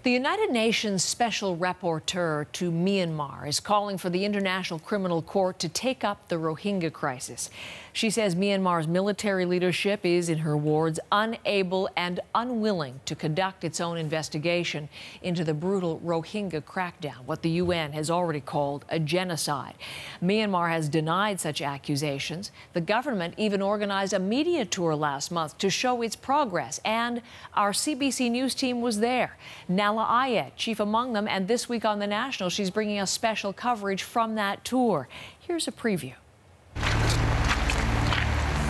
The United Nations Special Rapporteur to Myanmar is calling for the International Criminal Court to take up the Rohingya crisis. She says Myanmar's military leadership is, in her words, unable and unwilling to conduct its own investigation into the brutal Rohingya crackdown, what the UN has already called a genocide. Myanmar has denied such accusations. The government even organized a media tour last month to show its progress, and our CBC News team was there. Nahlah, chief among them, and this week on The National, she's bringing us special coverage from that tour. Here's a preview.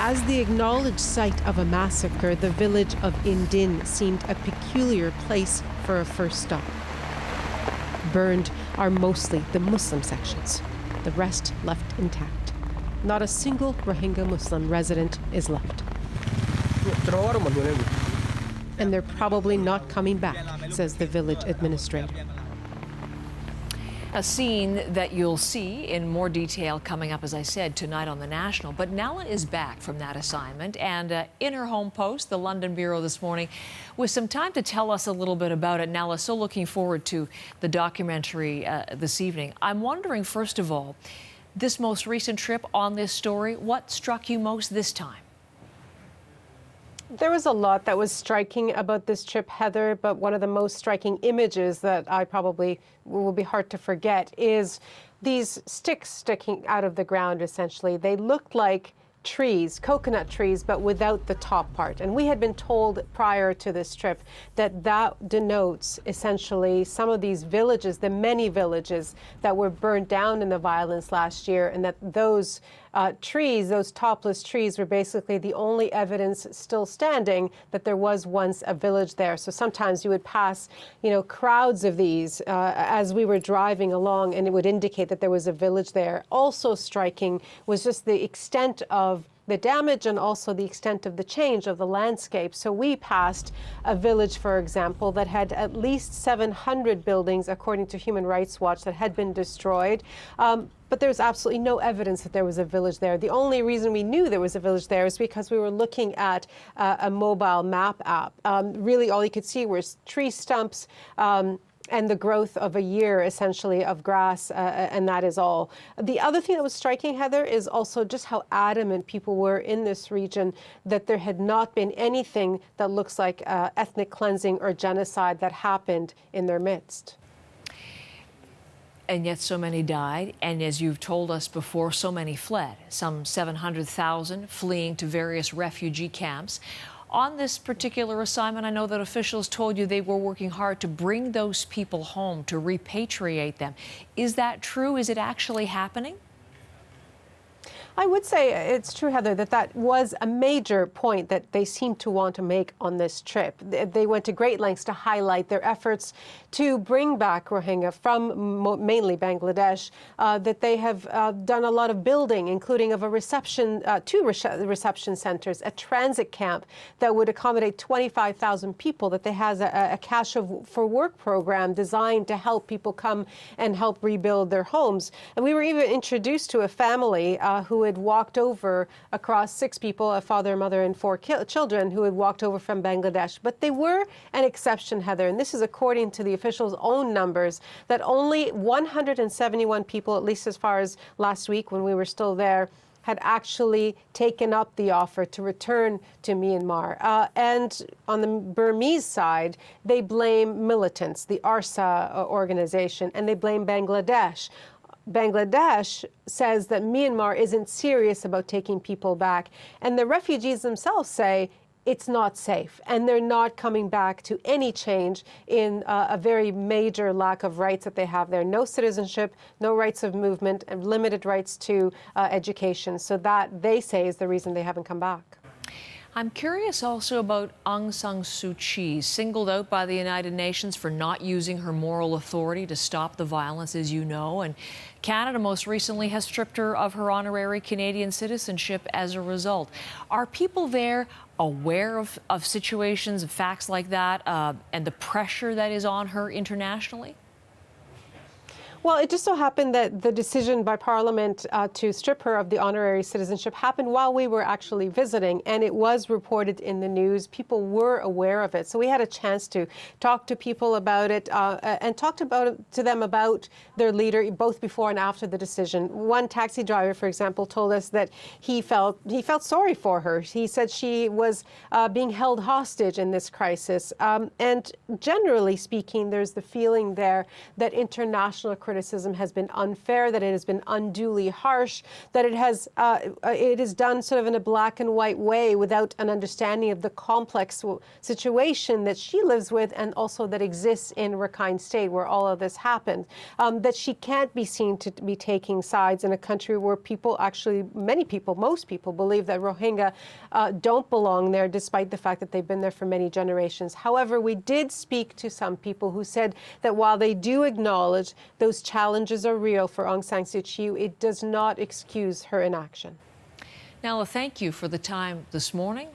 As the acknowledged site of a massacre, the village of Indin seemed a peculiar place for a first stop. Burned are mostly the Muslim sections, the rest left intact. Not a single Rohingya Muslim resident is left. And they're probably not coming back, says the village administrator. A scene that you'll see in more detail coming up, as I said, tonight on The National. But Nahlah is back from that assignment, and in her home post, the London Bureau this morning, with some time to tell us a little bit about it. Nahlah, so looking forward to the documentary this evening. I'm wondering, first of all, this most recent trip on this story, what struck you most this time? There was a lot that was striking about this trip, Heather, but one of the most striking images that I probably will be hard to forget is these sticks sticking out of the ground, essentially. They looked like trees, coconut trees, but without the top part. And we had been told prior to this trip that that denotes essentially some of these villages, the many villages that were burned down in the violence last year, and that those trees, those topless trees, were basically the only evidence still standing that there was once a village there. So sometimes you would pass, crowds of these as we were driving along, and it would indicate that there was a village there. Also striking was just the extent of the damage and also the extent of the change of the landscape. So we passed a village, for example, that had at least 700 buildings, according to Human Rights Watch, that had been destroyed. But there's absolutely no evidence that there was a village there. The only reason we knew there was a village there is because we were looking at a mobile map app. Really, all you could see was tree stumps, and the growth of a year, essentially, of grass, and that is all. The other thing that was striking, Heather, is also just how adamant people were in this region that there had not been anything that looks like ethnic cleansing or genocide that happened in their midst. And yet so many died, and as you've told us before, so many fled, some 700,000 fleeing to various refugee camps. On this particular assignment, I know that officials told you they were working hard to bring those people home, to repatriate them. Is that true? Is it actually happening? I would say it's true, Heather, that was a major point that they seem to want to make on this trip. They went to great lengths to highlight their efforts to bring back Rohingya from mainly Bangladesh, that they have done a lot of building, including of a two reception centers, a transit camp that would accommodate 25,000 people, that they has a cash for work program designed to help people come and help rebuild their homes. And we were even introduced to a family who had walked over across 6 people, a father, mother, and 4 children, who had walked over from Bangladesh. But they were an exception, Heather, and this is according to the officials' own numbers, that only 171 people, at least as far as last week when we were still there, had actually taken up the offer to return to Myanmar. And on the Burmese side, they blame militants, the ARSA organization, and they blame Bangladesh. Bangladesh says that Myanmar isn't serious about taking people back, and the refugees themselves say it's not safe, and they're not coming back to any change in a very major lack of rights that they have there. No citizenship, no rights of movement, and limited rights to education. So that, they say, is the reason they haven't come back. I'm curious also about Aung San Suu Kyi, singled out by the United Nations for not using her moral authority to stop the violence, as you know. And Canada most recently has stripped her of her honorary Canadian citizenship as a result. Are people there aware of situations, of facts like that, and the pressure that is on her internationally? Well, it just so happened that the decision by Parliament to strip her of the honorary citizenship happened while we were actually visiting, and it was reported in the news. People were aware of it, so we had a chance to talk to people about it and talk to them about their leader, both before and after the decision. One taxi driver, for example, told us that he felt sorry for her. He said she was being held hostage in this crisis, and generally speaking, there's the feeling there that international criticism has been unfair, that it has been unduly harsh, that it is done sort of in a black and white way without an understanding of the complex situation that she lives with and also that exists in Rakhine State where all of this happened. That she can't be seen to be taking sides in a country where people actually, many people, most people believe that Rohingya don't belong there despite the fact that they've been there for many generations. However, we did speak to some people who said that while they do acknowledge those challenges are real for Aung San Suu Kyi, it does not excuse her inaction. Nahlah, thank you for the time this morning.